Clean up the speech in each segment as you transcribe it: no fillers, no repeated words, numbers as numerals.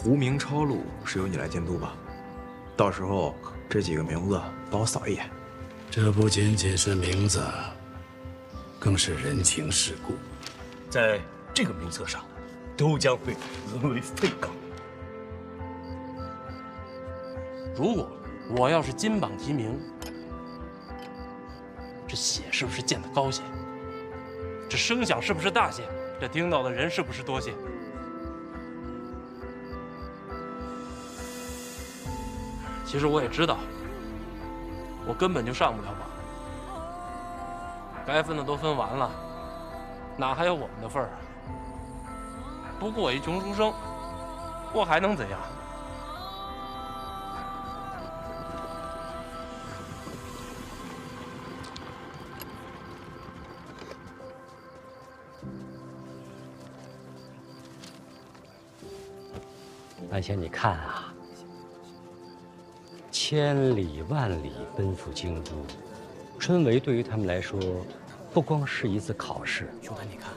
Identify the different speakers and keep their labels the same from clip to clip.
Speaker 1: 胡明超路是由你来监督吧？到时候这几个名字帮我扫一眼。
Speaker 2: 这不仅仅是名字，更是人情世故。
Speaker 3: 在这个名册上，都将会沦为废岗。
Speaker 4: 如果我要是金榜题名，这血是不是溅得高些？这声响是不是大些？这听到的人是不是多些？其实我也知道，我根本就上不了榜。该分的都分完了，哪还有我们的份儿啊？不过我一穷书生，我还能怎样？
Speaker 5: 安贤，你看啊，千里万里奔赴京都，春闱对于他们来说，不光是一次考试，
Speaker 3: 兄台，你看，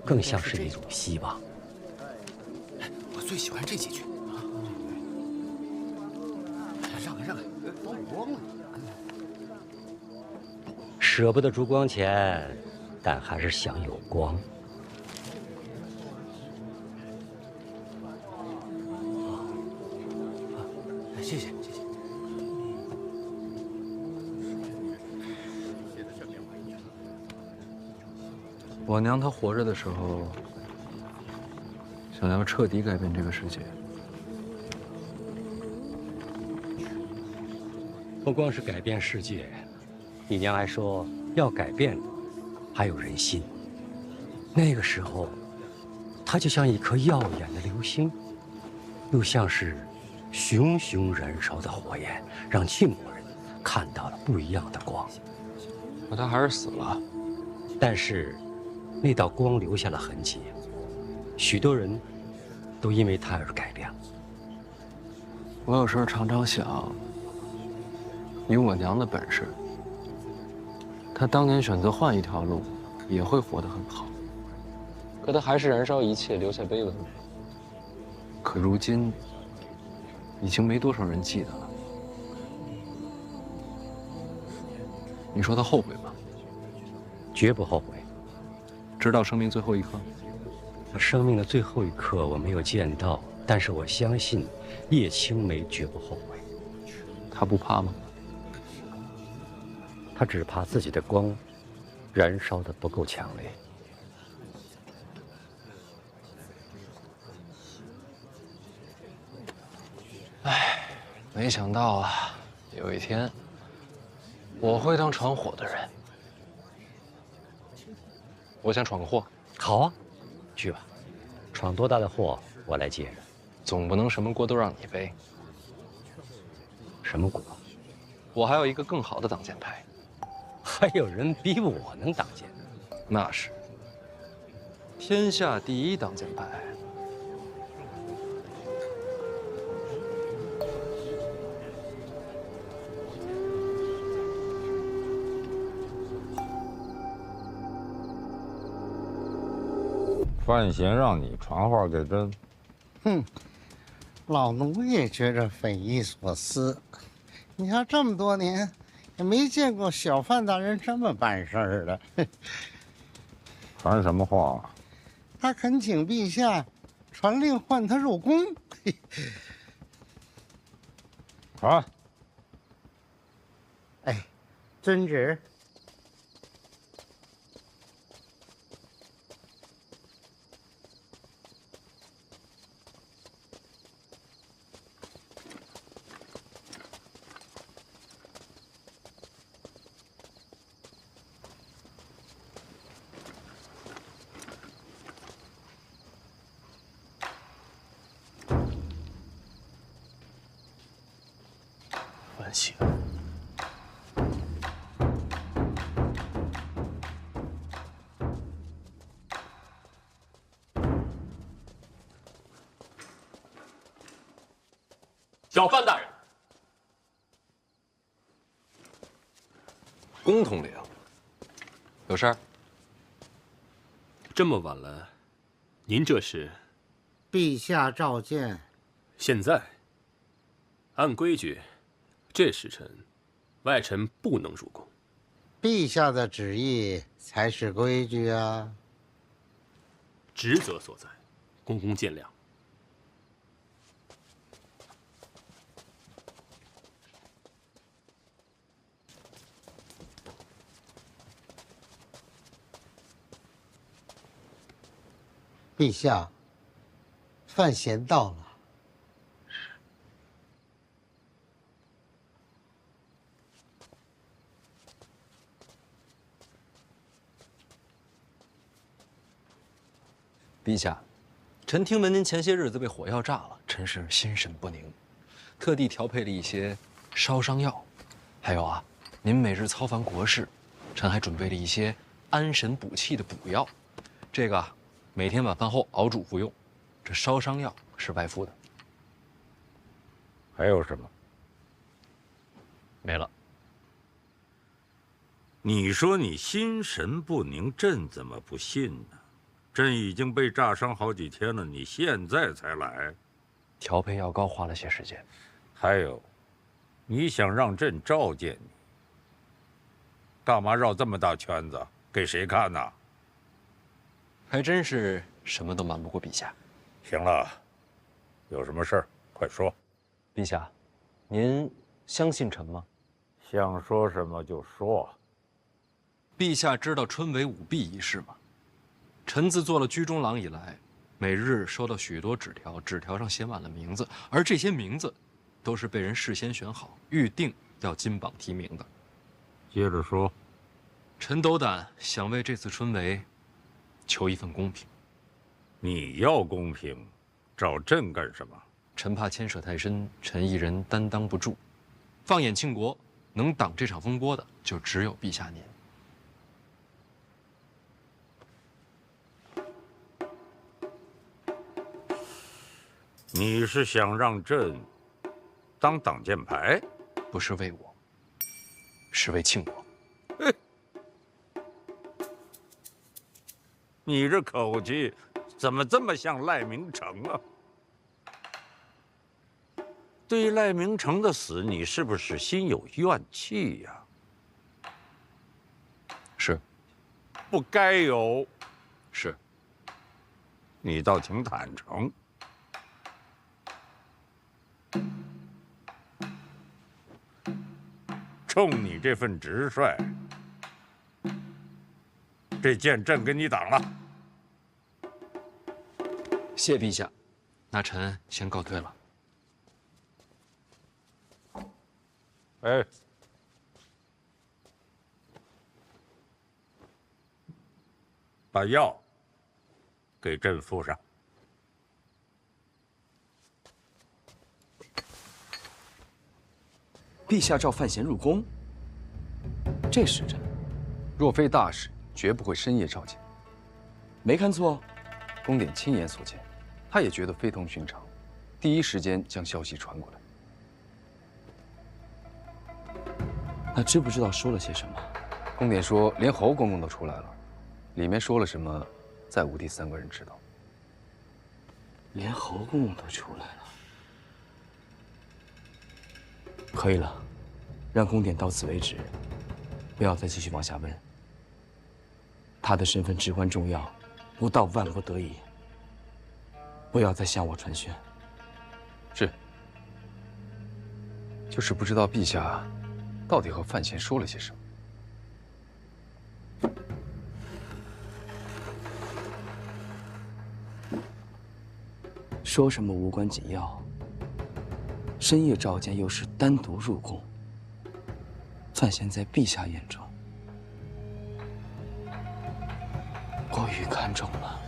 Speaker 5: 更像是一种希望。
Speaker 3: 我最喜欢这几句。让开，包光了。
Speaker 5: 舍不得烛光钱，但还是想有光。
Speaker 3: 谢谢。
Speaker 6: 我娘她活着的时候，想要彻底改变这个世界。
Speaker 5: 不光是改变世界，你娘还说要改变的还有人心。那个时候，她就像一颗耀眼的流星，又像是熊熊燃烧的火焰，让庆国人看到了不一样的光。
Speaker 6: 可她还是死了。
Speaker 5: 但是，那道光留下了痕迹，许多人都因为它而改变了。
Speaker 6: 我有时候常常想，以我娘的本事，她当年选择换一条路，也会活得很好。可她还是燃烧一切，留下碑文。可如今，已经没多少人记得了。你说她后悔吗？
Speaker 5: 绝不后悔。
Speaker 6: 直到生命最后一刻。
Speaker 5: 生命的最后一刻我没有见到，但是我相信叶青梅绝不后悔。
Speaker 6: 她不怕吗？
Speaker 5: 她只怕自己的光燃烧的不够强烈。
Speaker 6: 没想到啊，有一天我会当闯火的人。我想闯个祸。
Speaker 5: 好啊，去吧，闯多大的祸我来接着。
Speaker 6: 总不能什么锅都让你背。
Speaker 5: 什么锅？
Speaker 6: 我还有一个更好的挡箭牌。
Speaker 5: 还有人比我能挡箭？
Speaker 6: 那是天下第一挡箭牌。
Speaker 7: 范闲让你传话给朕，
Speaker 8: 哼，老奴也觉着匪夷所思。你看这么多年，也没见过小范大人这么办事儿的。
Speaker 7: 传什么话？
Speaker 8: 他恳请陛下传令唤他入宫。
Speaker 7: 传。
Speaker 8: 哎，遵旨。
Speaker 3: 范闲，
Speaker 4: 小范大人，
Speaker 6: 龚统领，有事儿？
Speaker 2: 这么晚了，您这是？
Speaker 8: 陛下召见。
Speaker 3: 现在，按规矩，这时辰，外臣不能入宫。
Speaker 8: 陛下的旨意才是规矩啊！
Speaker 3: 职责所在，公公见谅。
Speaker 8: 陛下，范闲到了。
Speaker 9: 陛下，臣听闻您前些日子被火药炸了，臣是心神不宁，特地调配了一些烧伤药，还有啊，您每日操烦国事，臣还准备了一些安神补气的补药，这个每天晚饭后熬煮服用。这烧伤药是外敷的。
Speaker 7: 还有什么？
Speaker 9: 没了。
Speaker 7: 你说你心神不宁，朕怎么不信呢？朕已经被炸伤好几天了，你现在才来？
Speaker 9: 调配药膏花了些时间。
Speaker 7: 还有，你想让朕召见你，干嘛绕这么大圈子？给谁看呢？
Speaker 9: 还真是什么都瞒不过陛下。
Speaker 7: 行了，有什么事儿快说。
Speaker 9: 陛下，您相信臣吗？
Speaker 7: 想说什么就说。
Speaker 9: 陛下知道春闱舞弊一事吗？臣自做了居中郎以来，每日收到许多纸条，纸条上写满了名字，而这些名字都是被人事先选好、预定要金榜题名的。
Speaker 7: 接着说。
Speaker 9: 臣斗胆想为这次春闱求一份公平。
Speaker 7: 你要公平，找朕干什么？
Speaker 9: 臣怕牵扯太深，臣一人担当不住。放眼庆国，能挡这场风波的，就只有陛下您。
Speaker 7: 你是想让朕当挡箭牌？
Speaker 9: 不是为我，是为庆国。
Speaker 7: 你这口气怎么这么像赖明成啊？对赖明成的死，你是不是心有怨气呀？
Speaker 9: 是。
Speaker 7: 不该有。
Speaker 9: 是。
Speaker 7: 你倒挺坦诚。冲你这份直率，这剑朕给你挡了。
Speaker 9: 谢陛下，那臣先告退了。
Speaker 7: 哎，把药给朕敷上。
Speaker 10: 陛下召范闲入宫，这时辰，
Speaker 6: 若非大事，绝不会深夜召见。
Speaker 10: 没看错，
Speaker 6: 宫典亲眼所见，他也觉得非同寻常，第一时间将消息传过来。
Speaker 10: 那知不知道说了些什么？
Speaker 6: 宫典说，连侯公公都出来了，里面说了什么，再无第三个人知道。
Speaker 10: 连侯公公都出来了。可以了，让宫典到此为止，不要再继续往下问。他的身份至关重要，不到万不得已，不要再向我传讯。
Speaker 6: 是。就是不知道陛下到底和范闲说了些什么。
Speaker 10: 说什么无关紧要。深夜召见，又是单独入宫。范闲在陛下眼中过于看重了。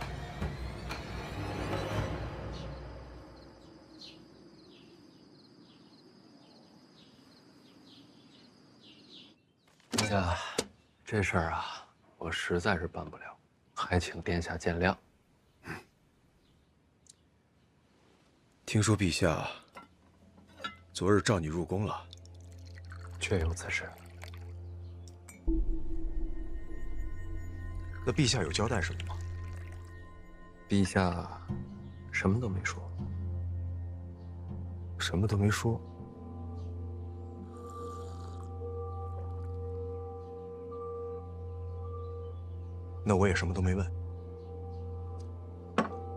Speaker 9: 陛下，这事儿啊，我实在是办不了，还请殿下见谅。
Speaker 1: 听说陛下昨日召你入宫了，
Speaker 9: 确有此事。
Speaker 1: 那陛下有交代什么吗？
Speaker 9: 陛下什么都没说。
Speaker 1: 什么都没说。那我也什么都没问。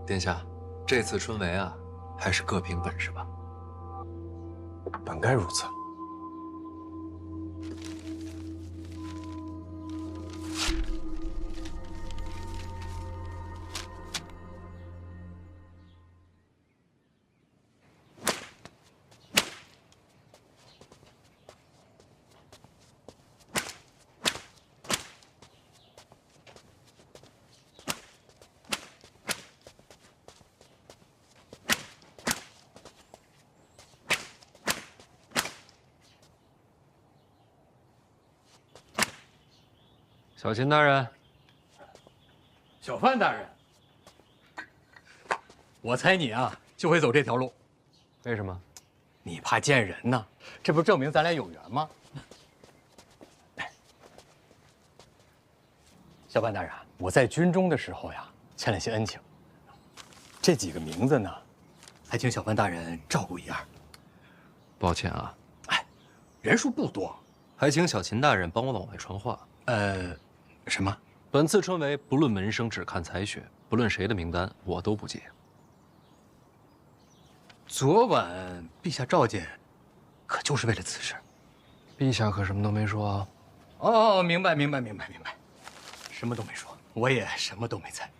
Speaker 9: 殿下，这次春闱啊，还是各凭本事吧。
Speaker 1: 本该如此。
Speaker 5: 小秦大人，
Speaker 2: 小范大人，我猜你啊就会走这条路。
Speaker 5: 为什么？
Speaker 2: 你怕见人呢？这不证明咱俩有缘吗？小范大人，我在军中的时候呀，欠了些恩情。这几个名字呢，还请小范大人照顾一二。
Speaker 9: 抱歉啊，
Speaker 2: 人数不多。
Speaker 9: 还请小秦大人帮我往外传话。
Speaker 2: 什么？
Speaker 9: 本次春闱不论门生，只看才学，不论谁的名单，我都不接。
Speaker 2: 昨晚陛下召见，可就是为了此事。
Speaker 6: 陛下可什么都没说啊。
Speaker 2: 哦，明白，什么都没说，我也什么都没猜。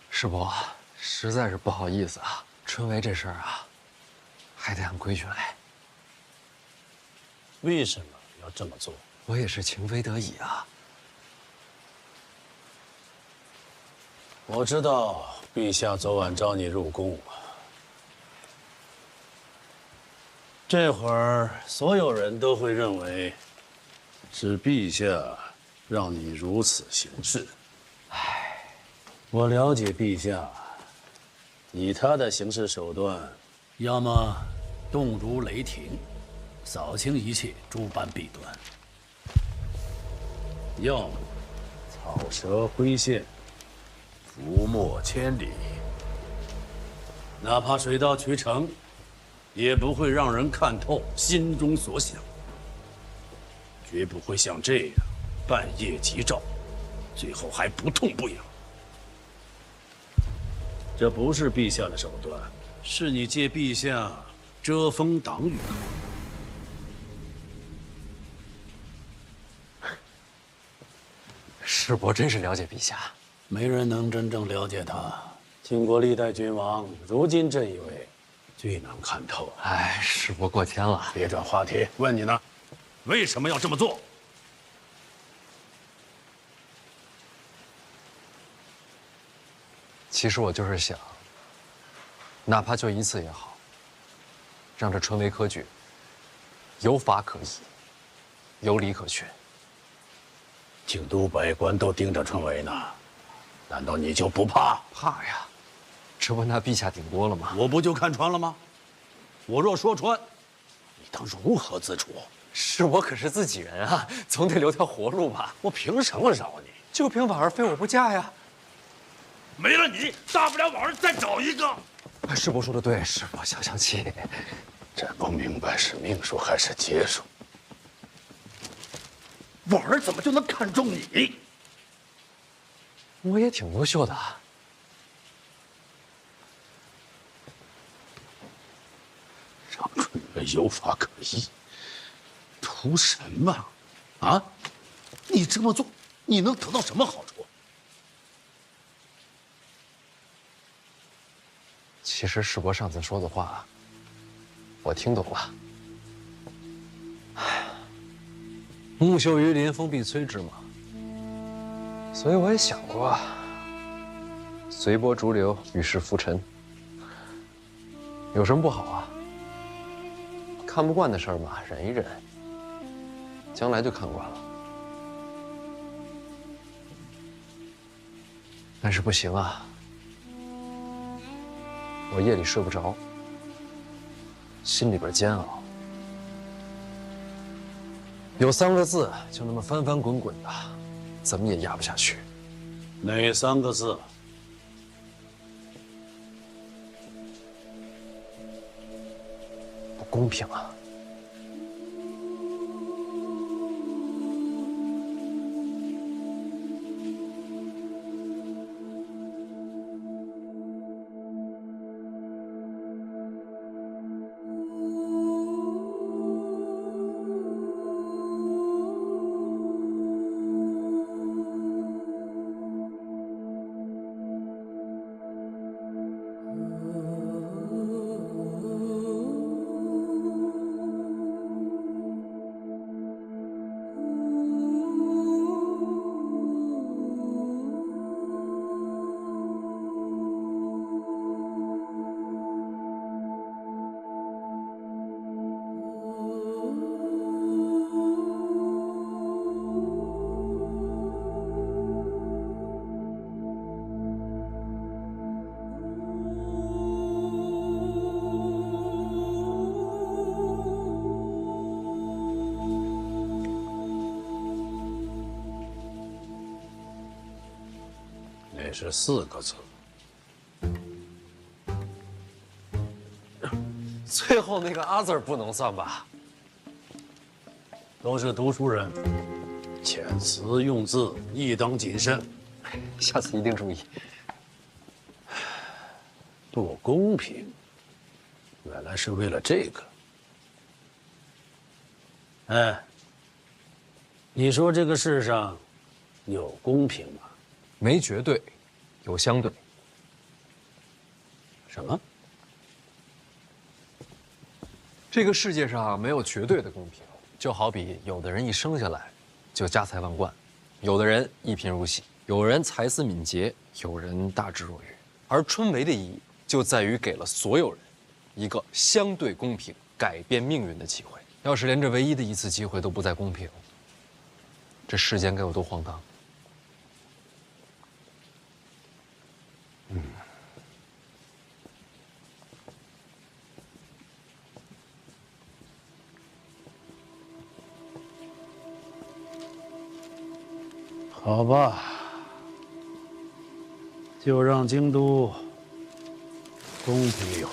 Speaker 6: 师伯，实在是不好意思啊，春闱这事儿啊，还得按规矩来。
Speaker 2: 为什么要这么做？
Speaker 6: 我也是情非得已啊。
Speaker 2: 我知道陛下昨晚召你入宫，这会儿所有人都会认为是陛下让你如此行事。我了解陛下，以他的行事手段，要么动如雷霆，扫清一切诸般弊端；要么草蛇灰线，伏没千里。哪怕水到渠成，也不会让人看透心中所想，绝不会像这样半夜急召，最后还不痛不痒。这不是陛下的手段，是你借陛下遮风挡雨。
Speaker 6: 师伯真是了解陛下，
Speaker 2: 没人能真正了解他。经过历代君王，如今这一位最能看透。
Speaker 6: 哎，师伯过谦了。
Speaker 2: 别转话题，问你呢，为什么要这么做？
Speaker 6: 其实我就是想，哪怕就一次也好，让这春闱科举有法可依，有理可循。
Speaker 2: 京都百官都盯着春闱呢，难道你就不怕？
Speaker 6: 怕呀，这不拿陛下顶锅了吗？
Speaker 2: 我不就看穿了吗？我若说穿，你当如何自处？
Speaker 6: 是我可是自己人啊，总得留条活路吧。
Speaker 2: 我凭什么饶你？
Speaker 6: 就凭婉儿非我不嫁呀。
Speaker 2: 没了你，大不了往上再找一个。
Speaker 6: 师伯说的对，师伯消消气。
Speaker 2: 真不明白是命数还是劫数。婉儿怎么就能看中你？
Speaker 6: 我也挺优秀的。
Speaker 2: 让春闱有法可依，图什么？啊？你这么做，你能得到什么好处？
Speaker 6: 其实师伯上次说的话，我听懂了。
Speaker 2: 木秀于林，风必摧之嘛。
Speaker 6: 所以我也想过，随波逐流，与世浮沉，有什么不好啊？看不惯的事儿嘛，忍一忍，将来就看惯了。但是不行啊，我夜里睡不着，心里边煎熬。
Speaker 9: 有3个字就那么翻翻滚滚的，怎么也压不下去。
Speaker 2: 哪3个字？
Speaker 9: 不公平啊！
Speaker 2: 那是4个字。
Speaker 9: 最后那个“阿”字不能算吧？
Speaker 2: 都是读书人，遣词用字亦当谨慎。
Speaker 9: 下次一定注意。
Speaker 2: 不公平，原来是为了这个。哎，你说这个世上有公平吗？
Speaker 9: 没绝对，有相对。
Speaker 2: 什么？
Speaker 9: 这个世界上没有绝对的公平，就好比有的人一生下来就家财万贯，有的人一贫如洗，有人才思敏捷，有人大智若愚。而春闱的意义就在于给了所有人一个相对公平、改变命运的机会。要是连这唯一的一次机会都不再公平，这世间该有多荒唐！
Speaker 2: 好吧，就让京都公平一回。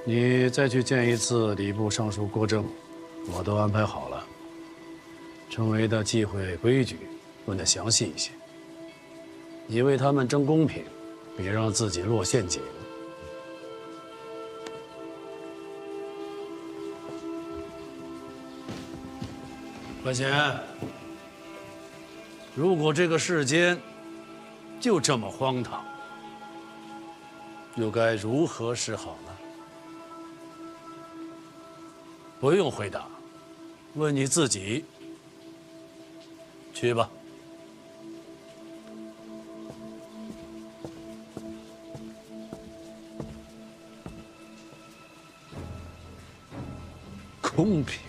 Speaker 2: 你再去见一次礼部尚书郭正，我都安排好了。春闱的忌讳规矩问得详细一些。你为他们争公平，别让自己落陷阱。关贤，如果这个世间就这么荒唐，又该如何是好呢？不用回答，问你自己。去吧。公平。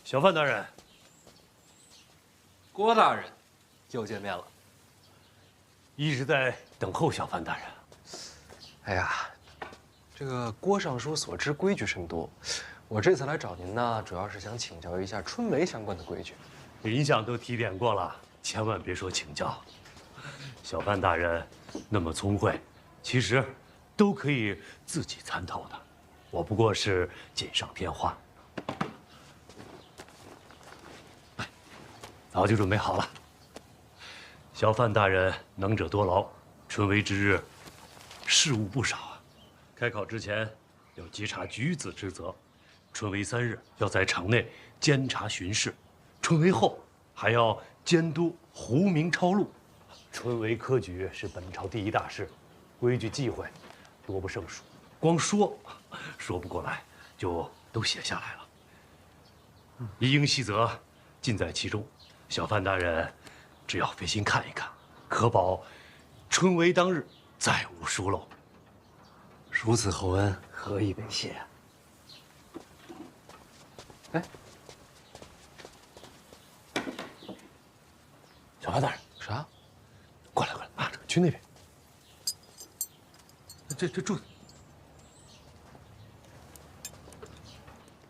Speaker 3: 小范大人，
Speaker 9: 郭大人，又见面了。
Speaker 3: 一直在等候小范大人。
Speaker 9: 哎呀，这个郭尚书所知规矩甚多，我这次来找您呢，主要是想请教一下春闱相关的规矩。
Speaker 3: 林相都提点过了，千万别说请教。小范大人那么聪慧，其实都可以自己参透的。我不过是锦上添花。早就准备好了。小范大人能者多劳，春闱之日，事务不少啊。开考之前要稽查举子之责，春闱3日要在场内监察巡视，春闱后还要监督胡明抄录。春闱科举是本朝第一大事，规矩忌讳，多不胜数。光说不过来，就都写下来了。一应细则，尽在其中。小范大人，只要费心看一看，可保春闱当日再无疏漏。
Speaker 5: 如此厚恩，何以为谢？哎，
Speaker 3: 小范大人，
Speaker 9: 啥？
Speaker 3: 过来啊，去那边。这柱子。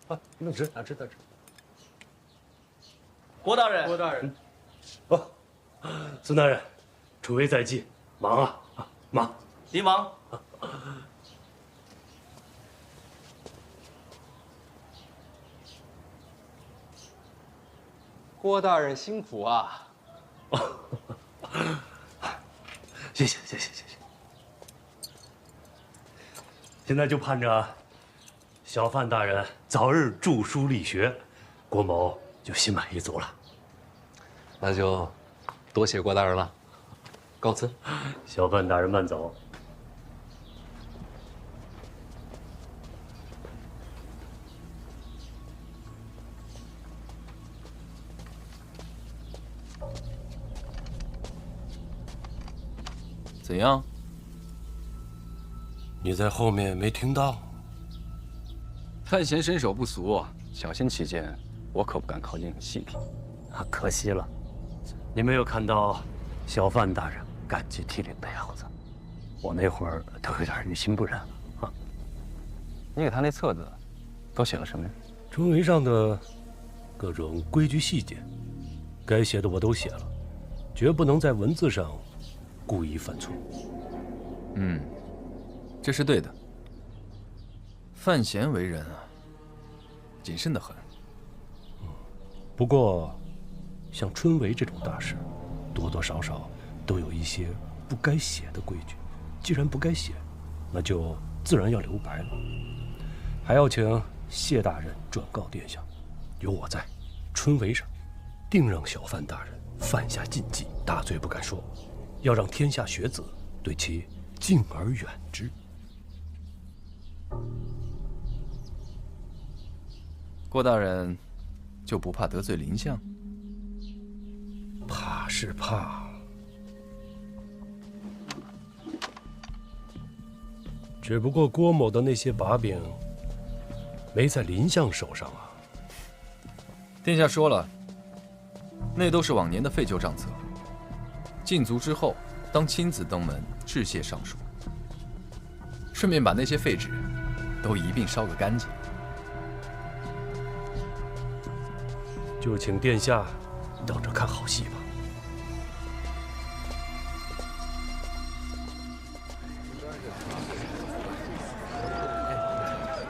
Speaker 3: 啊，弄直，拿直。
Speaker 4: 郭大人，
Speaker 3: 哦，孙大人，春闱在即，忙啊，忙。
Speaker 4: 急忙。
Speaker 9: 郭大人辛苦啊！
Speaker 3: 谢谢。现在就盼着小范大人早日著书立学，郭某就心满意足了。
Speaker 9: 那就多谢郭大人了，告辞。
Speaker 3: 小范大人慢走。
Speaker 11: 怎样？
Speaker 3: 你在后面没听到？
Speaker 10: 范闲身手不俗，小心起见，我可不敢靠近细品。
Speaker 3: 啊，可惜了，你没有看到小范大人感激涕零的样子，我那会儿都有点于心不忍了啊。
Speaker 10: 你给他那册子都写了什么呀？
Speaker 3: 春闱上的各种规矩细节，该写的我都写了，绝不能在文字上故意犯错。
Speaker 11: 这是对的。范闲为人啊，谨慎得很。
Speaker 3: 不过，像春闱这种大事，多多少少都有一些不该写的规矩。既然不该写，那就自然要留白了。还要请谢大人转告殿下，有我在，春闱上定让小范大人犯下禁忌，大罪不敢说，要让天下学子对其敬而远之。
Speaker 11: 郭大人就不怕得罪林相？
Speaker 3: 怕是怕，只不过郭某的那些把柄没在林相手上啊。
Speaker 11: 殿下说了，那都是往年的废旧账册。禁足之后，当亲自登门致谢上书，顺便把那些废纸都一并烧个干净。
Speaker 3: 就请殿下等着看好戏吧。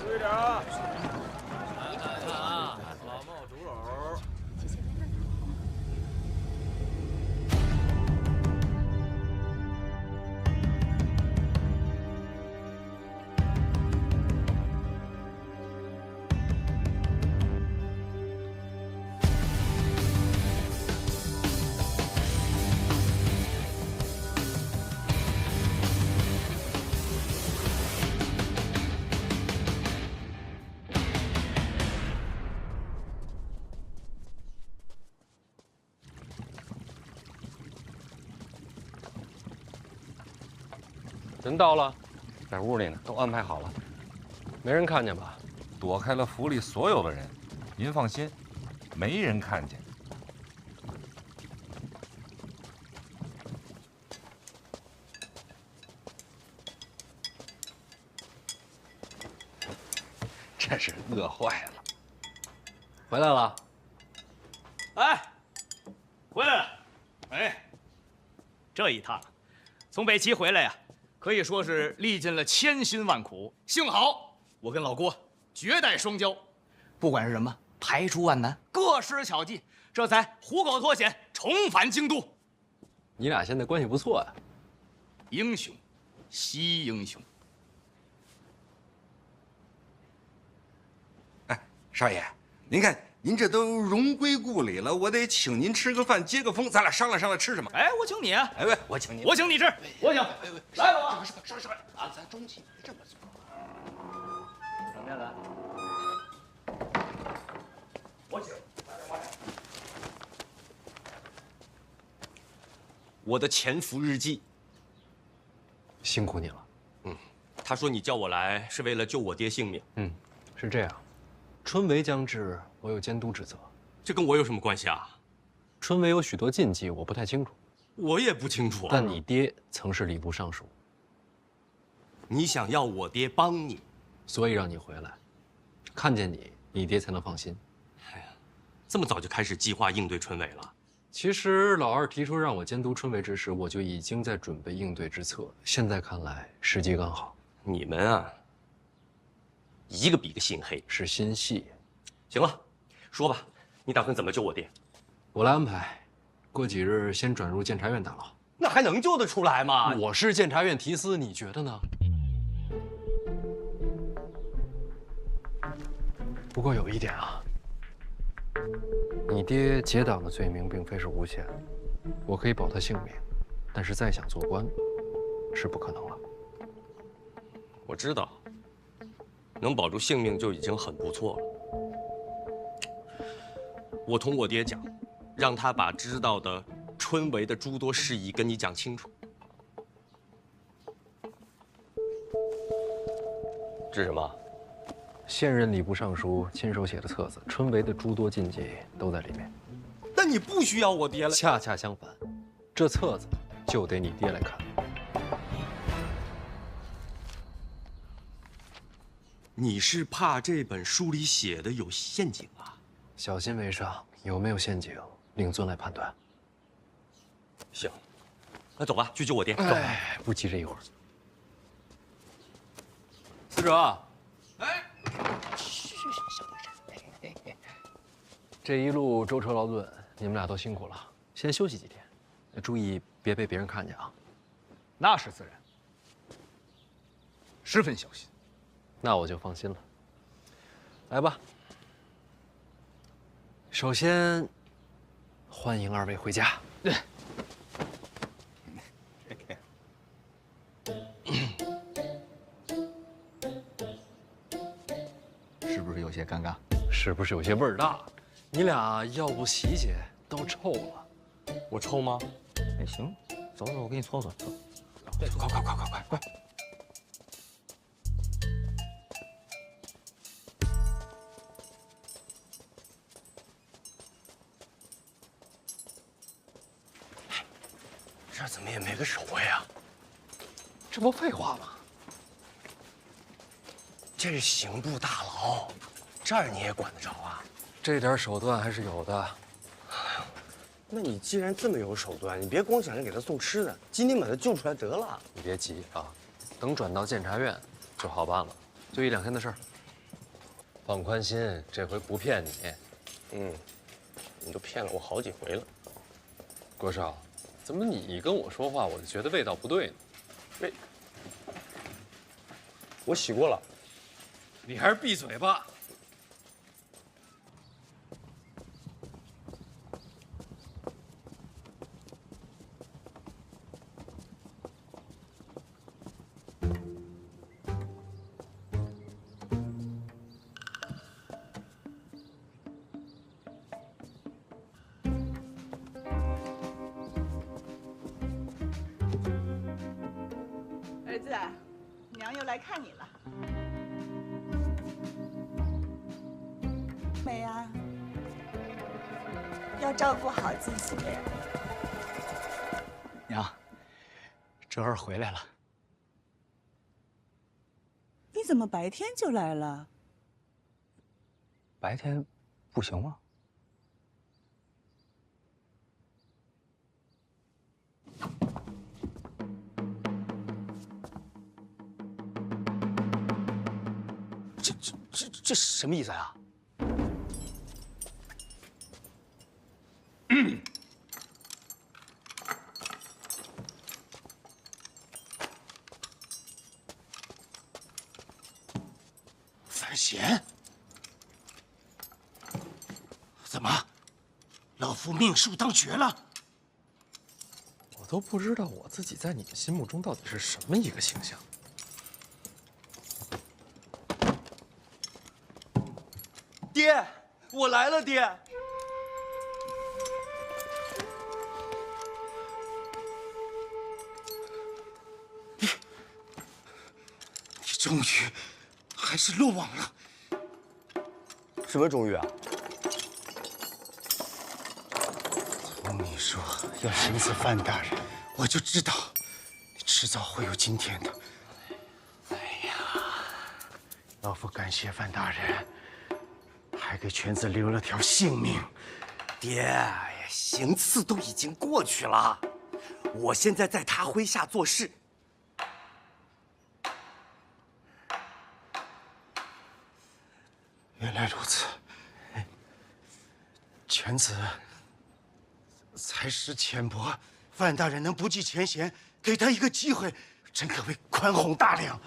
Speaker 7: 注意点啊！看啊，老冒竹篓。
Speaker 5: 人到了，在屋里呢，都安排好了，没人看见吧？
Speaker 12: 躲开了府里所有的人，您放心，没人看见。
Speaker 5: 真是饿坏了。回来了。
Speaker 13: 哎，回来了。哎，这一趟从北齐回来呀，可以说是历尽了千辛万苦。幸好我跟老郭绝代双骄，不管是什么排除万难，各施巧计，这才虎口脱险，重返京都。
Speaker 5: 你俩现在关系不错呀。
Speaker 13: 英雄惜英雄。
Speaker 14: 哎，少爷，您看您这都荣归故里了，我得请您吃个饭，接个风，咱俩商量商量吃什么。
Speaker 13: 哎，我请你啊！
Speaker 14: 哎喂，我请你，
Speaker 13: 我请你吃，我请。来吧，
Speaker 14: 上啊，咱中气别这么做。
Speaker 13: 什么呀，咱？我请。
Speaker 15: 我的潜伏日记。
Speaker 9: 辛苦你了。
Speaker 15: 他说你叫我来是为了救我爹性命。
Speaker 9: 是这样，春闱将至，我有监督职责。
Speaker 15: 这跟我有什么关系啊？
Speaker 9: 春闱有许多禁忌，我不太清楚。
Speaker 15: 我也不清楚。
Speaker 9: 但你爹曾是礼部尚书。
Speaker 15: 你想要我爹帮你，
Speaker 9: 所以让你回来，看见你，你爹才能放心。
Speaker 15: 哎呀，这么早就开始计划应对春闱了？
Speaker 9: 其实老二提出让我监督春闱之时，我就已经在准备应对之策。现在看来，时机刚好。
Speaker 15: 你们啊，一个比一个心黑，
Speaker 9: 是心细。
Speaker 15: 行了，说吧，你打算怎么救我爹？
Speaker 9: 我来安排，过几日先转入监察院大牢。
Speaker 15: 那还能救得出来吗？
Speaker 9: 我是监察院提司，你觉得呢？不过有一点啊，你爹结党的罪名并非是无限，我可以保他性命，但是再想做官，是不可能了。
Speaker 15: 我知道，能保住性命就已经很不错了。我同我爹讲，让他把知道的春闱的诸多事宜跟你讲清楚。这是什么？
Speaker 9: 现任礼部尚书亲手写的册子，春闱的诸多禁忌都在里面。
Speaker 15: 但你不需要我爹了。
Speaker 9: 恰恰相反，这册子就得你爹来看。
Speaker 15: 你是怕这本书里写的有陷阱啊？
Speaker 9: 小心为上，有没有陷阱，令尊来判断。
Speaker 15: 行，那走吧，去救我爹。走，
Speaker 9: 不急这一会儿。
Speaker 6: 司者，这一路舟车劳顿，你们俩都辛苦了，先休息几天，注意别被别人看见啊。
Speaker 13: 那是自然，十分小心。
Speaker 6: 那我就放心了。来吧，首先欢迎二位回家。
Speaker 13: 是不是有些尴尬？
Speaker 6: 是不是有些味儿大？你俩要不洗洗，都臭了。
Speaker 15: 我臭吗？
Speaker 13: 哎，行，走走，我给你搓搓。走，快！
Speaker 15: 这怎么也没个守卫啊？
Speaker 6: 这不废话吗？
Speaker 15: 这是刑部大牢，这儿你也管得着啊？
Speaker 6: 这点手段还是有的。
Speaker 15: 那你既然这么有手段，你别光想着给他送吃的，今天把他救出来得了。
Speaker 6: 你别急啊，等转到监察院就好办了，就1、2天的事儿。放宽心，这回不骗你。
Speaker 15: 你都骗了我好几回了。
Speaker 6: 国少，怎么你跟我说话，我就觉得味道不对呢？
Speaker 15: 我洗过了。
Speaker 6: 你还是闭嘴吧。
Speaker 16: 儿子，娘又来看你了。美啊，要照顾好自己。
Speaker 13: 娘，哲儿回来了。
Speaker 16: 你怎么白天就来了？
Speaker 13: 白天不行吗？这什么意思啊？范闲，
Speaker 17: 么？老夫命数当绝了？
Speaker 9: 我都不知道我自己在你们心目中到底是什么一个形象。
Speaker 15: 爹，我来了，爹。
Speaker 17: 你终于还是落网了。
Speaker 15: 什么终于啊？
Speaker 17: 从你说要审死范大人，我就知道你迟早会有今天的。哎呀，老夫感谢范大人，还给犬子留了条性命。
Speaker 15: 爹，行刺都已经过去了，我现在在他麾下做事。
Speaker 17: 原来如此，犬子才识浅薄，范大人能不计前嫌，给他一个机会，真可谓宽宏大量。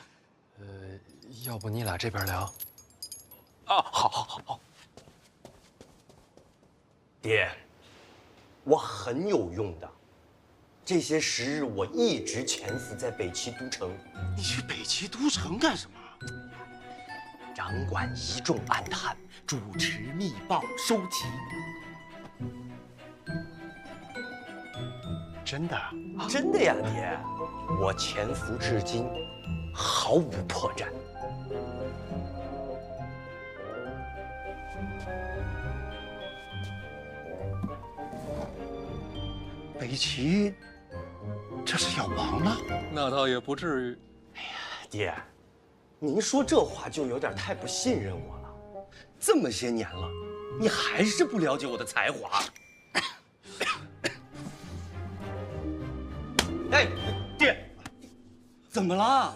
Speaker 9: 要不你俩这边聊？
Speaker 15: 啊，好。爹，我很有用的。这些时日，我一直潜伏在北齐都城。
Speaker 17: 你去北齐都城干什么？
Speaker 15: 掌管一众暗探，主持密报收集。
Speaker 17: 真的？
Speaker 15: 真的呀，爹！我潜伏至今，毫无破绽。
Speaker 17: 北齐这是要亡了？
Speaker 9: 那倒也不至于。
Speaker 15: 哎呀，爹，您说这话就有点太不信任我了。这么些年了，你还是不了解我的才华。哎，爹，怎么了？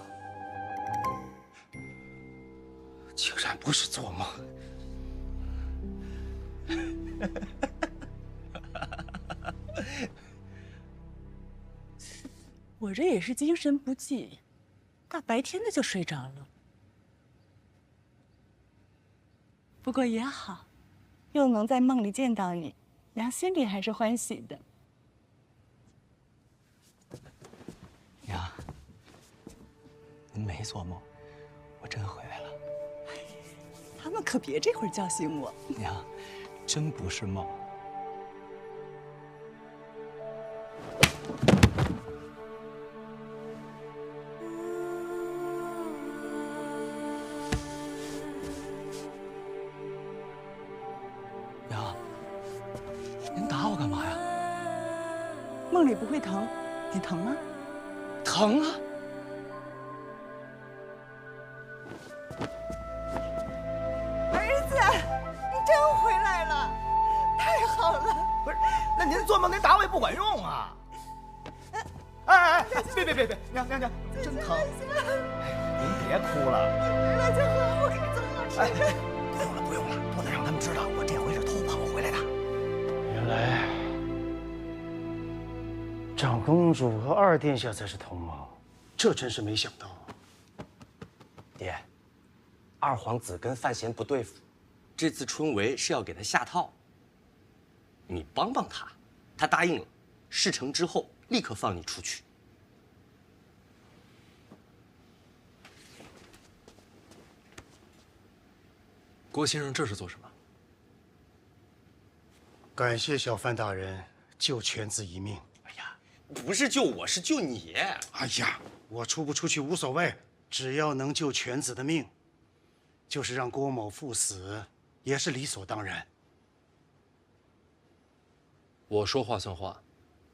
Speaker 17: 竟然不是做梦。
Speaker 16: 我这也是精神不济，大白天的就睡着了。不过也好，又能在梦里见到你，娘心里还是欢喜的。
Speaker 10: 娘，您没做梦，我真回来了。
Speaker 16: 他们可别这会儿叫醒我。
Speaker 10: 娘，真不是梦。娘，您打我干嘛呀？
Speaker 16: 梦里不会疼，你疼吗？
Speaker 10: 疼啊！
Speaker 16: 儿子，你真回来了，太好了！
Speaker 13: 不是，那您做梦您打我也不管用啊！哎，别，娘，真疼！您别哭了。
Speaker 16: 回来就好，我给你做好吃的。
Speaker 17: 不用了，不能让他们知道我这回是偷跑回来的。原来长公主和二殿下才是同谋，这真是没想到。
Speaker 15: 爹，二皇子跟范闲不对付，这次春闱是要给他下套。你帮帮他，他答应了，事成之后立刻放你出去。
Speaker 9: 郭先生这是做什么？
Speaker 17: 感谢小范大人救犬子一命。
Speaker 15: 哎呀，不是救我，是救你。
Speaker 17: 哎呀，我出不出去无所谓，只要能救犬子的命，就是让郭某赴死，也是理所当然。
Speaker 9: 我说话算话，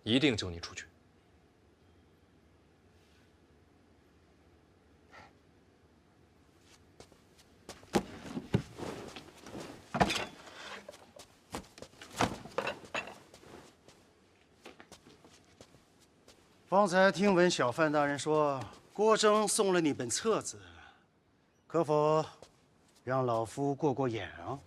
Speaker 9: 一定救你出去。
Speaker 17: 方才听闻小范大人说，郭征送了你本册子，可否让老夫过过眼啊？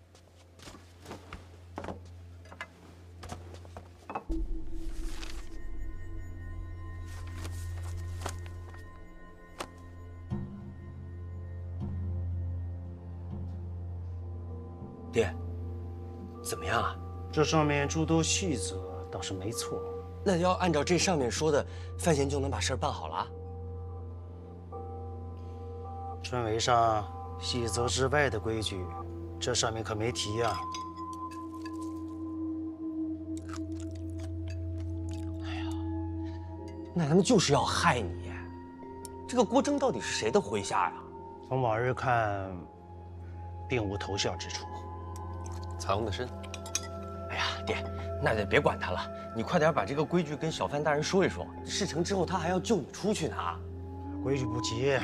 Speaker 15: 爹，怎么样啊？
Speaker 17: 这上面诸多细则倒是没错。
Speaker 15: 那要按照这上面说的，范闲就能把事儿办好了？
Speaker 17: 春闱上细则之外的规矩，这上面可没提呀。
Speaker 15: 那他们就是要害你。这个郭征到底是谁的麾下呀？
Speaker 17: 从往日看，并无投效之处。
Speaker 9: 藏翁的身。
Speaker 15: 哎呀，爹，那就别管他了，你快点把这个规矩跟小范大人说一说。事成之后，他还要救你出去呢。
Speaker 17: 规矩不急，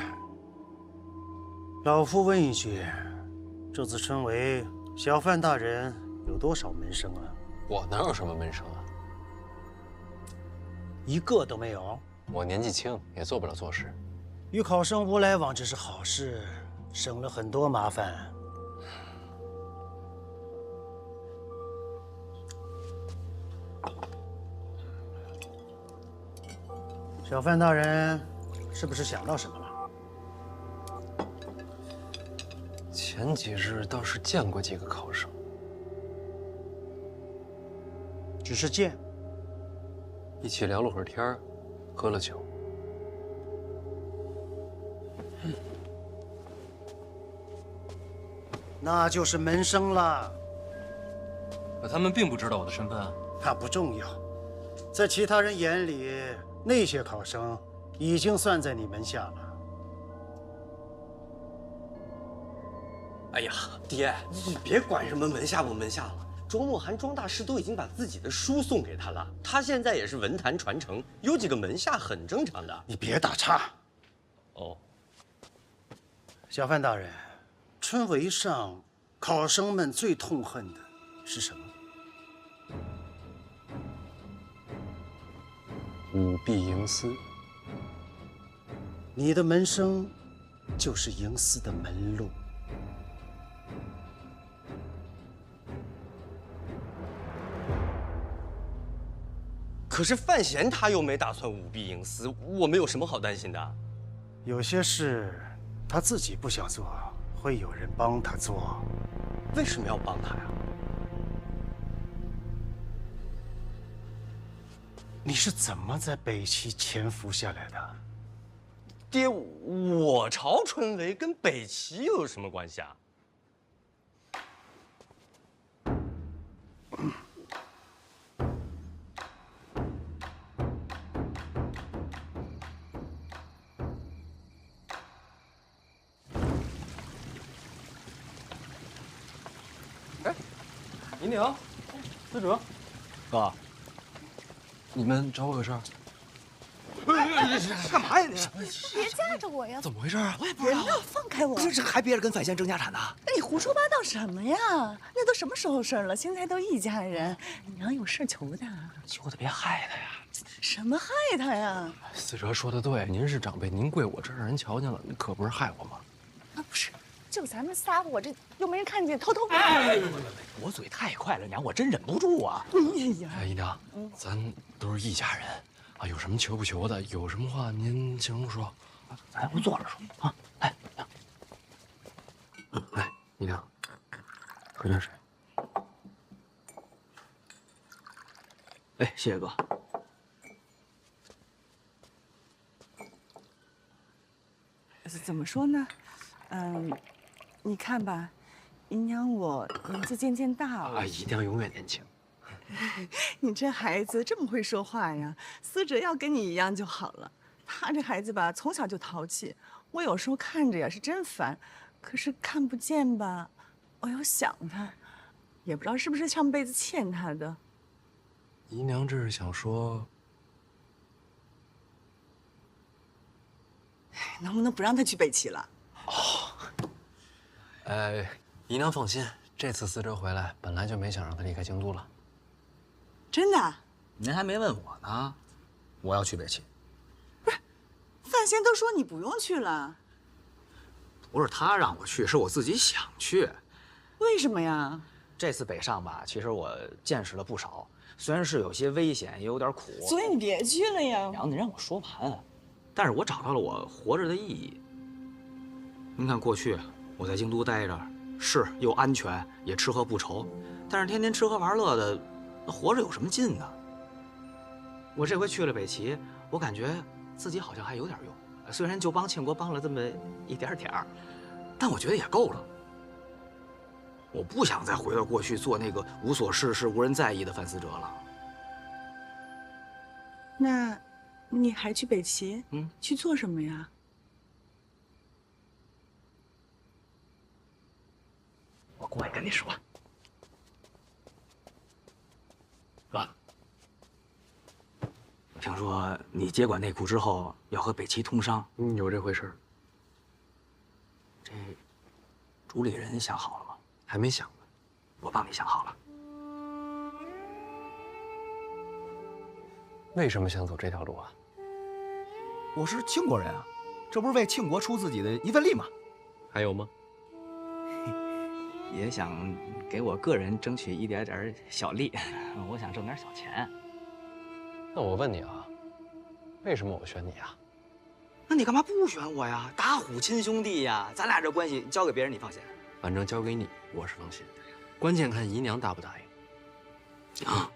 Speaker 17: 老夫问一句：这次春闱，小范大人有多少门生啊？
Speaker 9: 我哪有什么门生啊？
Speaker 17: 一个都没有。
Speaker 9: 我年纪轻，也做不了做事。
Speaker 17: 与考生无来往，这是好事，省了很多麻烦。小范大人，是不是想到什么了？
Speaker 9: 前几日倒是见过几个考生，
Speaker 17: 只是见。
Speaker 9: 一起聊了会儿天儿，喝了酒。
Speaker 17: 那就是门生了。
Speaker 9: 可他们并不知道我的身份啊。
Speaker 17: 那不重要，在其他人眼里，那些考生已经算在你门下了。
Speaker 15: 哎呀，爹，你别管什么门下不门下了。庄墨涵庄大师都已经把自己的书送给他了，他现在也是文坛传承，有几个门下很正常的。
Speaker 17: 你别打岔。
Speaker 15: 哦，
Speaker 17: 小范大人，春闱上考生们最痛恨的是什么？
Speaker 9: 舞弊营私。
Speaker 17: 你的门生就是营私的门路。
Speaker 15: 可是范闲他又没打算舞弊营私，我们有什么好担心的？
Speaker 17: 有些事他自己不想做，会有人帮他做。
Speaker 15: 为什么要帮他呀？
Speaker 17: 你是怎么在北齐潜伏下来的？
Speaker 15: 爹，我朝春闱跟北齐又有什么关系啊？
Speaker 9: 银铃，司哲，
Speaker 13: 哥，
Speaker 9: 你们找我有事儿？
Speaker 13: 干嘛呀你？
Speaker 16: 别架着我呀！
Speaker 9: 怎么回事啊？
Speaker 16: 我也不知道。放开我！
Speaker 13: 这还憋着跟范闲争家产呢？
Speaker 16: 你胡说八道什么呀？那都什么时候事儿了？现在都一家人，娘有事求他。
Speaker 13: 求他别害他呀！
Speaker 16: 什么害他呀？
Speaker 9: 司哲说的对，您是长辈，您跪我这儿让人瞧见了，可不是害我吗？
Speaker 16: 啊，不是，就咱们仨，我这又没人看见，偷偷。
Speaker 13: 我嘴太快了，娘，我真忍不住啊！
Speaker 9: 哎，姨娘，咱都是一家人啊，有什么求不求的，有什么话您尽容说。
Speaker 13: 咱不坐着说啊！来，娘，
Speaker 9: 来，姨娘，喝点水。
Speaker 13: 哎，谢谢哥。
Speaker 16: 怎么说呢？你看吧，姨娘我年纪渐渐大了。
Speaker 9: 啊，姨娘永远年轻。
Speaker 16: 你这孩子这么会说话呀？思哲要跟你一样就好了。他这孩子吧，从小就淘气，我有时候看着呀是真烦，可是看不见吧，我又想他，也不知道是不是上辈子欠他的。
Speaker 9: 姨娘这是想说，
Speaker 16: 能不能不让他去北齐了？
Speaker 9: 姨娘放心，这次思哲回来，本来就没想让他离开京都了。
Speaker 16: 真的？
Speaker 13: 您还没问我呢，我要去北齐。
Speaker 16: 范闲都说你不用去了。
Speaker 13: 不是他让我去，是我自己想去。
Speaker 16: 为什么呀？
Speaker 13: 这次北上吧，其实我见识了不少，虽然是有些危险，也有点苦。
Speaker 16: 所以你别去了呀。
Speaker 13: 娘，你让我说完。但是我找到了我活着的意义。您看，过去我在京都待着，
Speaker 18: 是又安全，也吃喝不愁，但是天天吃喝玩乐的，那活着有什么劲呢？我这回去了北齐，我感觉自己好像还有点用，虽然就帮庆国帮了这么一点点儿，但我觉得也够了。我不想再回到过去做那个无所事事、无人在意的范思哲了。
Speaker 16: 那，你还去北齐？去做什么呀？
Speaker 18: 我过来跟你说，哥，听说你接管内库之后要和北齐通商，
Speaker 6: 有这回事？
Speaker 18: 这主理人想好了吗？
Speaker 6: 还没想呢，
Speaker 18: 我帮你想好了。
Speaker 6: 为什么想走这条路啊？
Speaker 13: 我是庆国人啊，这不是为庆国出自己的一份力吗？
Speaker 6: 还有吗？
Speaker 18: 也想给我个人争取一点点小利，我想挣点小钱。
Speaker 6: 那我问你啊，为什么我选你啊？
Speaker 18: 那你干嘛不选我呀？打虎亲兄弟呀，咱俩这关系交给别人你放心。
Speaker 6: 反正交给你，我是放心。关键看姨娘答不答应。
Speaker 18: 啊！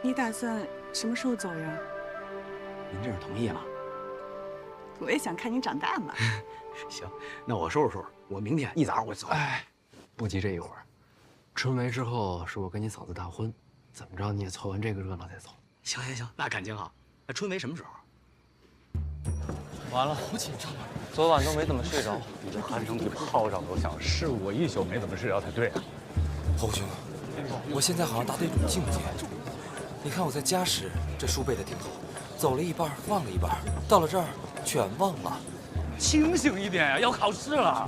Speaker 16: 你打算什么时候走呀？
Speaker 18: 您这是同意了？
Speaker 16: 我也想看你长大嘛。
Speaker 18: 行，那我收拾收拾，我明天一早上我就走。
Speaker 6: 哎，不急这一会儿，春闱之后是我跟你嫂子大婚，怎么着你也凑完这个热闹再走。
Speaker 18: 行行行，那感情好。那春闱什么时候？
Speaker 9: 完了，好紧张啊！昨晚都没怎么睡着，你这鼾声比炮仗都响，是我一宿没怎么睡着才对啊。
Speaker 10: 侯兄，我现在好像达到一种境界。你看我在家时，这书背得挺好，走了一半忘了一半，到了这儿全忘了。
Speaker 2: 清醒一点呀，要考试了。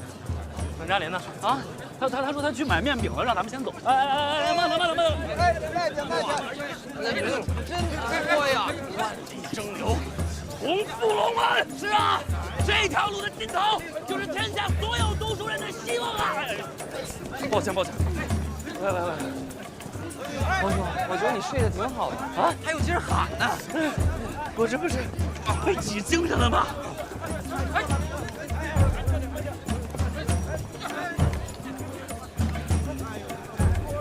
Speaker 2: 段嘉林呢？啊，他说他去买面饼了，让咱们先走。哎，慢点。
Speaker 19: 慢点，真多呀！
Speaker 2: 万里征流，同赴龙门。是啊，这条路的尽头就是天下所有读书人的希望啊！抱歉。来。
Speaker 10: 侯兄，我觉得你睡得挺好的啊，还有劲儿喊呢。
Speaker 2: 我这不是被挤精神了吗？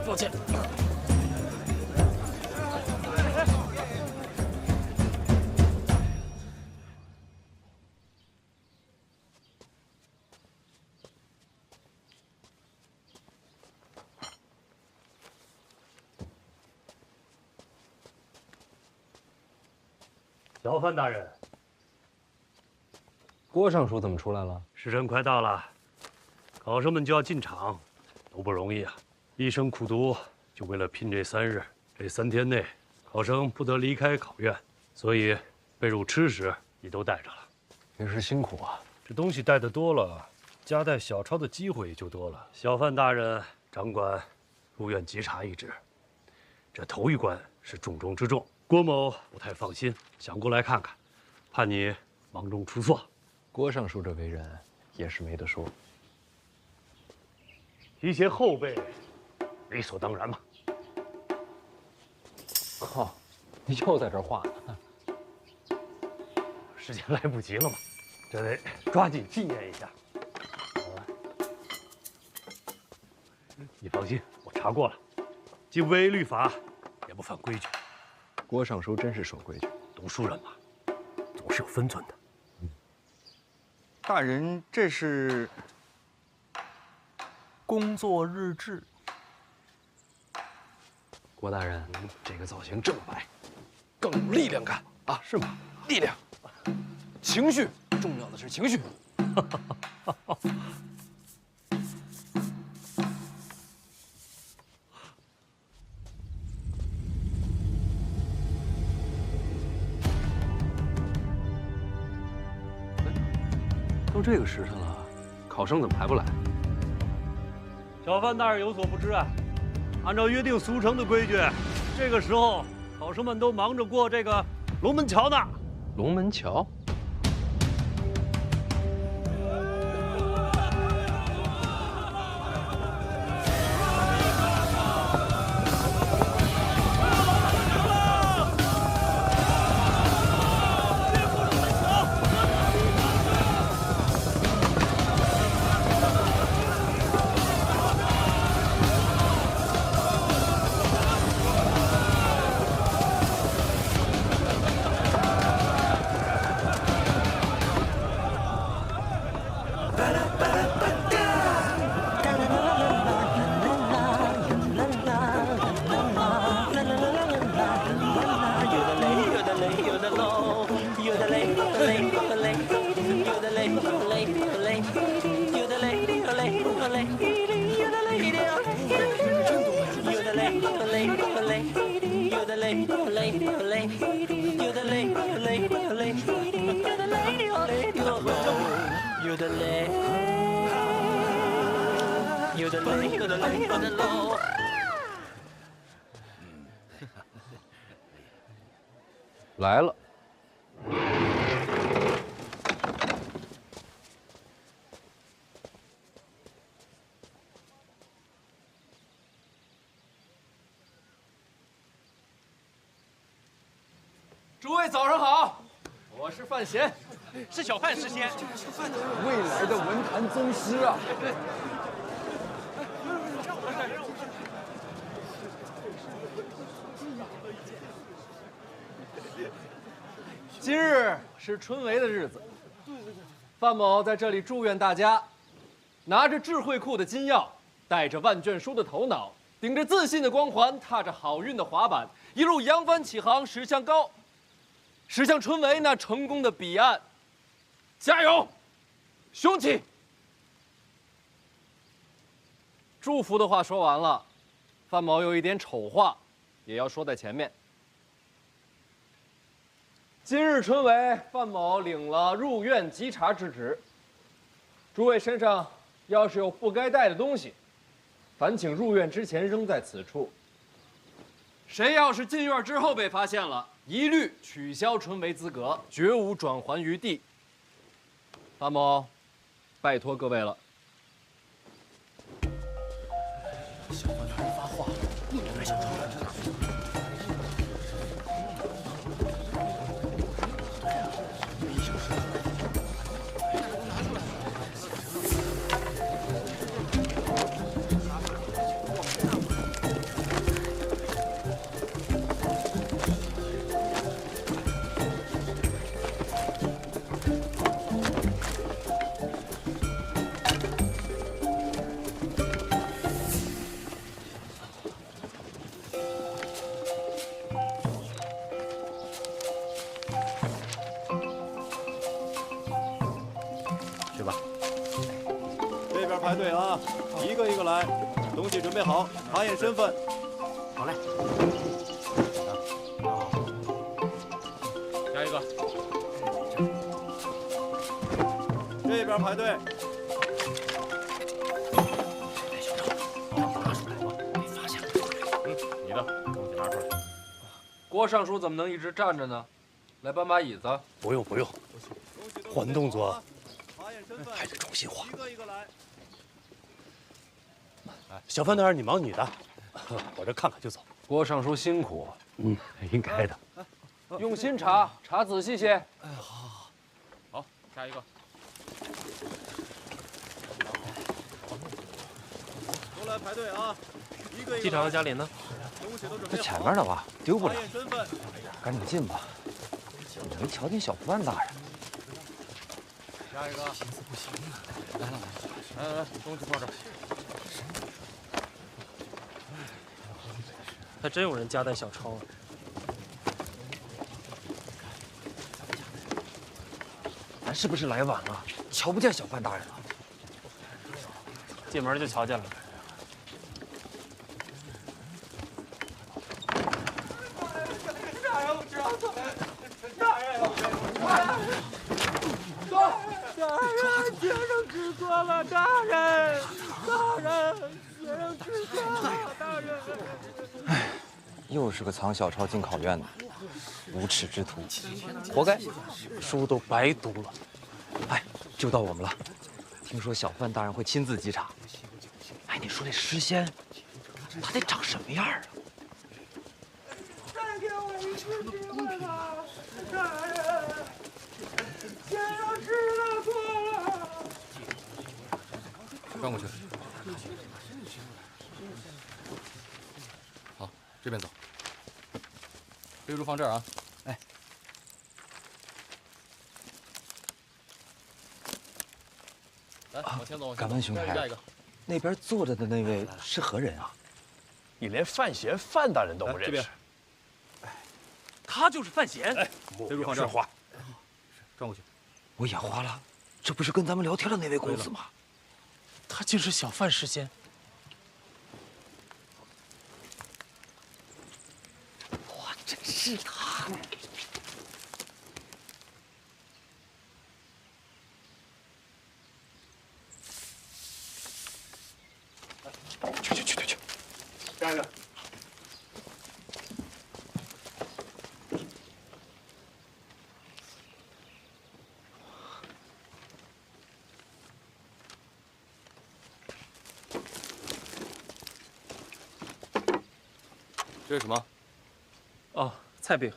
Speaker 2: 抱歉。
Speaker 3: 小范大人，
Speaker 6: 郭尚书怎么出来了？
Speaker 3: 时辰快到了，考生们就要进场，都不容易啊！一生苦读，就为了拼这3日。这3天内，考生不得离开考院，所以被褥、吃食也都带着了。
Speaker 6: 平时辛苦啊！
Speaker 3: 这东西带的多了，夹带小抄的机会也就多了。小范大人掌管入院稽查一职，这头一关是重中之重。郭某不太放心，想过来看看，怕你忙中出错。
Speaker 6: 郭尚书这为人也是没得说，
Speaker 3: 提携后辈，理所当然嘛。
Speaker 6: 靠，你又在这画呢？
Speaker 3: 时间来不及了嘛，这得抓紧纪念一下。你放心，我查过了，既不违律法，也不犯规矩。
Speaker 6: 郭尚书真是守规矩，
Speaker 3: 读书人嘛，总是有分寸的。
Speaker 13: 大人，这是工作日志。
Speaker 6: 郭大人，这个造型这么白，更有力量感啊！
Speaker 3: 是吗？
Speaker 6: 力量，情绪，重要的是情绪。都这个时辰了，考生怎么还不来？
Speaker 3: 小范大人有所不知啊，按照约定俗成的规矩，这个时候考生们都忙着过这个龙门桥呢。
Speaker 6: 龙门桥？来了。
Speaker 11: 诸位早上好，我是范闲，
Speaker 4: 是小范师仙，
Speaker 11: 未来的文坛宗师啊。今日是春闱的日子，范某在这里祝愿大家，拿着智慧库的金钥，带着万卷书的头脑，顶着自信的光环，踏着好运的滑板，一路扬帆起航，驶向春闱那成功的彼岸。加油，雄起！祝福的话说完了，范某有一点丑话，也要说在前面。今日春闱，范某领了入院稽查之职。诸位身上要是有不该带的东西，烦请入院之前扔在此处。谁要是进院之后被发现了，一律取消春闱资格，绝无转还余地。范某，拜托各位了。
Speaker 19: 小范大人发话了，你们来小偷。
Speaker 20: 排队啊，一个一个来，东西准备好，查验身份。
Speaker 18: 好嘞。
Speaker 4: 下一个。
Speaker 20: 这边排队。
Speaker 4: 你的东西拿出来。
Speaker 11: 郭尚书怎么能一直站着呢？来搬把椅子。
Speaker 3: 不用，换动作还得重新画。小范大人，你忙你的，我这看看就走。
Speaker 11: 郭尚书辛苦，
Speaker 3: 应该的。
Speaker 11: 用心查仔细些。
Speaker 4: 哎，好，下一个。
Speaker 20: 都来排队啊！一个一个。
Speaker 4: 机场和嘉林呢？
Speaker 15: 这前面的吧，丢不了。赶紧进吧。没瞧见小范大人。
Speaker 4: 下一个。心思不行啊！来，东西放这儿。还真有人夹带小抄啊！
Speaker 15: 咱是不是来晚了？瞧不见小范大人了？
Speaker 4: 进门就瞧见了。
Speaker 19: 大人，我知道错了。大人，学生知错了，大人，学生知错了，大人。
Speaker 15: 又是个藏小抄进考院的无耻之徒，活该，书都白读了。哎，就到我们了。听说小范大人会亲自稽查。哎，你说这诗仙，他得长什么样啊？
Speaker 19: 再给我一次机会吧，大人，先生知道错了。
Speaker 11: 转过去。好，这边走。背书放这儿啊！哎，
Speaker 4: 来，往前走。
Speaker 15: 敢问兄台，那边坐着的那位是何人啊？
Speaker 3: 你连范闲范大人都不认识？
Speaker 4: 他就是范闲。
Speaker 3: 哎，背书放这儿。话，
Speaker 11: 转过去。
Speaker 15: 我眼花了，这不是跟咱们聊天的那位公子吗？
Speaker 4: 他竟是小范师仙。
Speaker 19: 是他。
Speaker 17: 去，站着。
Speaker 11: 这是什么？
Speaker 4: 哦，菜饼。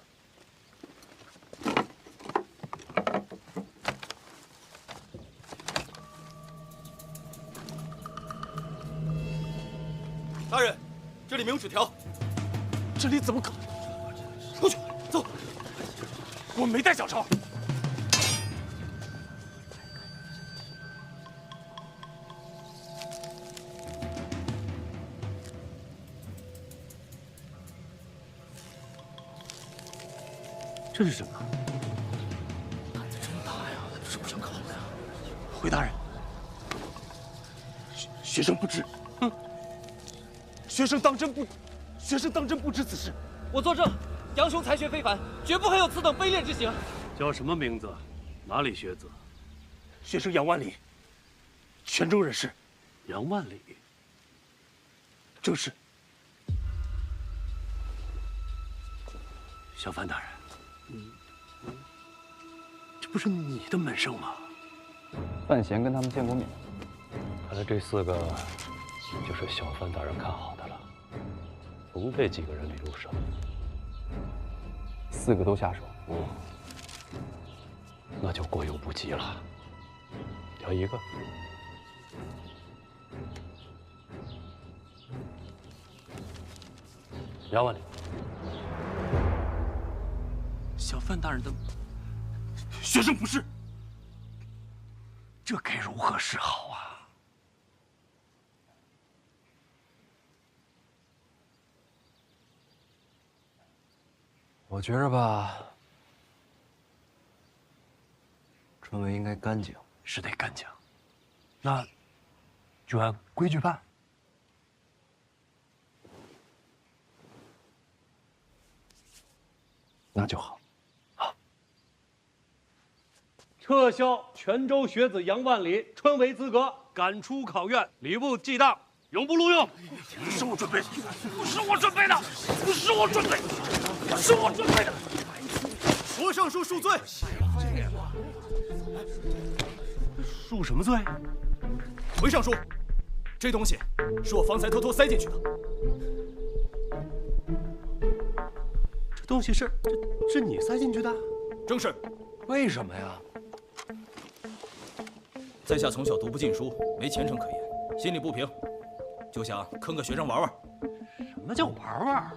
Speaker 20: 大人，这里没有纸条。
Speaker 4: 这里怎么可？出去，走。我没带小抄。这是什么？
Speaker 19: 胆子真大呀！是不想考的呀？
Speaker 4: 回大人，学生不知，学生当真不知此事。
Speaker 19: 我作证，杨雄才学非凡，绝不会有此等卑劣之行。
Speaker 3: 叫什么名字？哪里学子？
Speaker 4: 学生杨万里，泉州人士。
Speaker 3: 杨万里，
Speaker 4: 正是。
Speaker 3: 小范大人。这不是你的门生吗？
Speaker 6: 范闲跟他们见过面。
Speaker 3: 看来这4个就是小范大人看好的了，从这几个人里入手。
Speaker 6: 4个都下手。
Speaker 3: 那就过犹不及了。挑一个。杨万里。
Speaker 4: 小范大人的学生不是，这该如何是好啊？
Speaker 9: 我觉着吧，春闱应该干净，
Speaker 3: 是得干净。那就按规矩办。
Speaker 9: 那就好。
Speaker 3: 撤销泉州学子杨万里春闱资格，赶出考院，礼部记当，永不录用。
Speaker 4: 不是我准备的，不是我准备的，不是我准备的，不是我准备的。
Speaker 20: 说上述恕罪。
Speaker 3: 恕什么罪？
Speaker 20: 回上书，这东西是我方才偷偷塞进去的。
Speaker 3: 这东西是你塞进去的？
Speaker 20: 正是。
Speaker 9: 为什么呀？
Speaker 20: 在下从小读不进书，没前程可言，心里不平，就想坑个学生玩玩。
Speaker 3: 什么叫玩玩？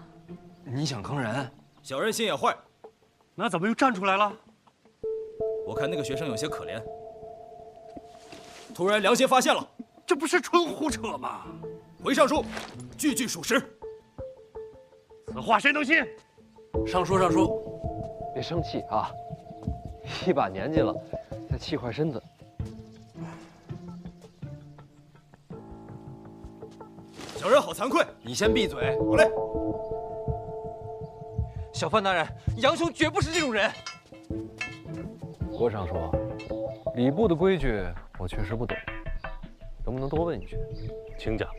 Speaker 9: 你想坑人？
Speaker 20: 小人心也坏。
Speaker 3: 那怎么又站出来了？
Speaker 20: 我看那个学生有些可怜，突然良心发现了，
Speaker 3: 这不是纯胡扯吗？
Speaker 20: 回上书，句句属实。
Speaker 3: 此话谁能信？
Speaker 9: 上书，上书，别生气啊！一把年纪了，再气坏身子。
Speaker 20: 小人好惭愧，
Speaker 9: 你先闭嘴。
Speaker 20: 好嘞。
Speaker 19: 小范大人，杨兄绝不是这种人。
Speaker 6: 郭尚书，礼部的规矩我确实不懂，能不能多问一句？
Speaker 3: 请讲。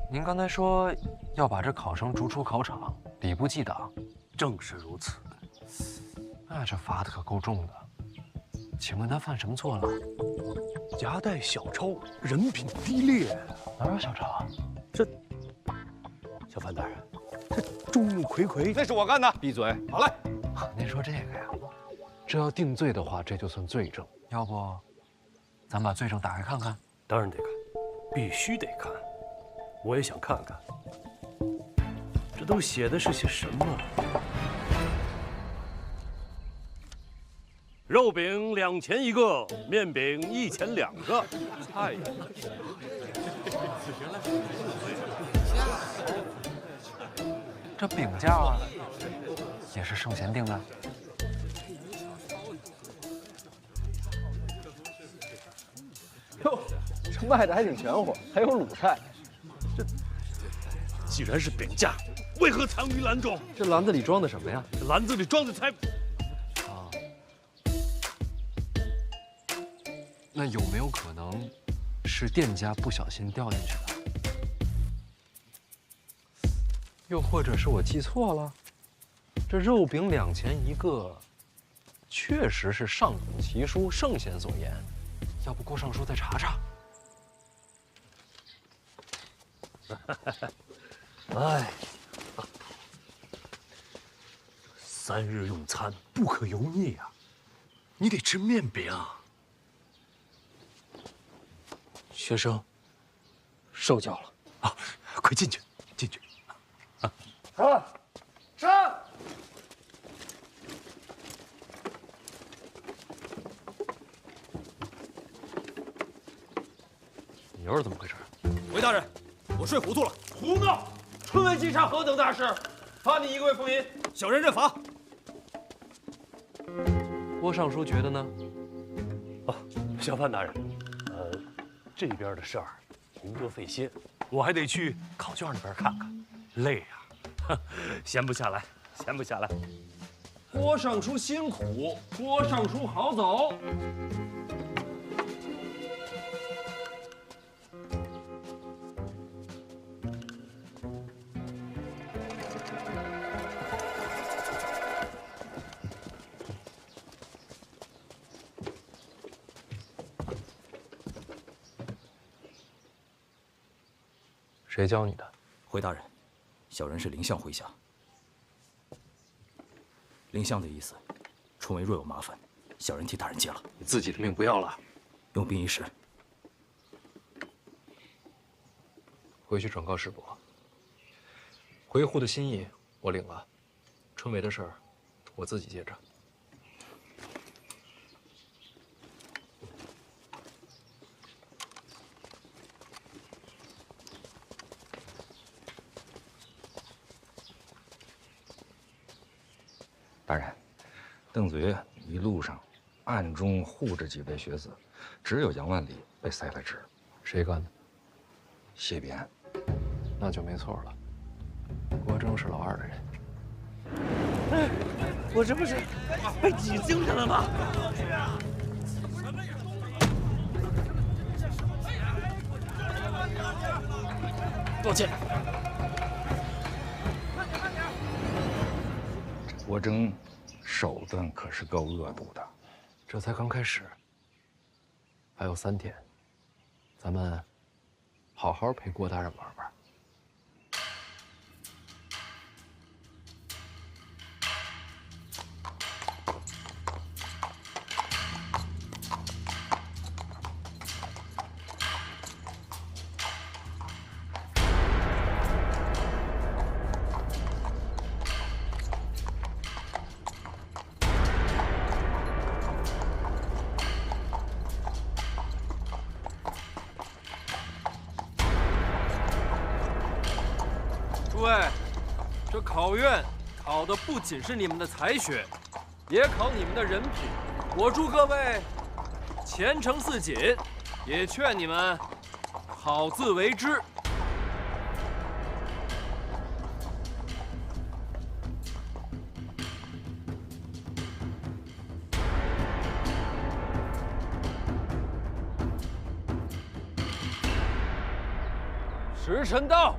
Speaker 6: 您刚才说要把这考生逐出考场，礼部记党，
Speaker 3: 正是如此。
Speaker 6: 那这罚的可够重的。请问他犯什么错了？
Speaker 3: 夹带小抄，人品低劣。
Speaker 6: 哪有小抄啊？
Speaker 3: 小范大人，这众目睽睽，
Speaker 20: 那是我干的。
Speaker 6: 闭嘴！
Speaker 20: 好嘞。
Speaker 6: 您说这个呀，这要定罪的话，这就算罪证。要不，咱把罪证打开看看？
Speaker 3: 当然得看，必须得看。我也想看看，这都写的是些什么？肉饼2钱1个，面饼1钱2个。哎呀！
Speaker 6: 这饼价也是圣贤定的。
Speaker 9: 哟，这卖的还挺全乎，还有卤菜。
Speaker 3: 这既然是饼价，为何藏于篮中？
Speaker 9: 这篮子里装的什么呀？
Speaker 3: 这篮子里装的才……
Speaker 9: 啊，那有没有可能是店家不小心掉进去的？又或者是我记错了？这肉饼2钱一个，确实是上等奇书，圣贤所言。要不郭尚书再查查？
Speaker 3: 哎，3日用餐不可油腻啊，你得吃面饼。
Speaker 10: 学生受教了
Speaker 3: 啊！快进去，进去。
Speaker 19: 上！
Speaker 9: 你又是怎么回事？
Speaker 20: 韦大人，我睡糊涂了。
Speaker 4: 胡闹！春闱稽查何等大事，罚你1个月俸银。
Speaker 20: 小人认罚。
Speaker 9: 郭尚书觉得呢？
Speaker 3: 哦，小范大人，这边的事儿您多费心，我还得去考卷那边看看，累呀，闲不下来，闲不下来。
Speaker 4: 郭尚书辛苦，郭尚书好走。
Speaker 9: 谁教你的？
Speaker 20: 回大人，小人是林相麾下。林相的意思，春闱若有麻烦，小人替大人接了。
Speaker 9: 你自己的命不要了，
Speaker 20: 用兵一时。
Speaker 9: 回去转告师伯，回沪的心意我领了，春闱的事儿我自己接着。
Speaker 7: 大人，邓子岳一路上暗中护着几位学子，只有杨万里被塞了职。
Speaker 9: 谁干的？
Speaker 7: 谢必安。
Speaker 9: 那就没错了。郭征是老二的人。
Speaker 19: 我这不是被挤进去了吗？
Speaker 20: 抱歉。
Speaker 7: 郭征手段可是够恶毒的。
Speaker 9: 这才刚开始，还有3天，咱们好好陪郭大人玩玩。
Speaker 4: 诸位，这考院考的不仅是你们的才学，也考你们的人品。我祝各位前程似锦，也劝你们好自为之。时辰到。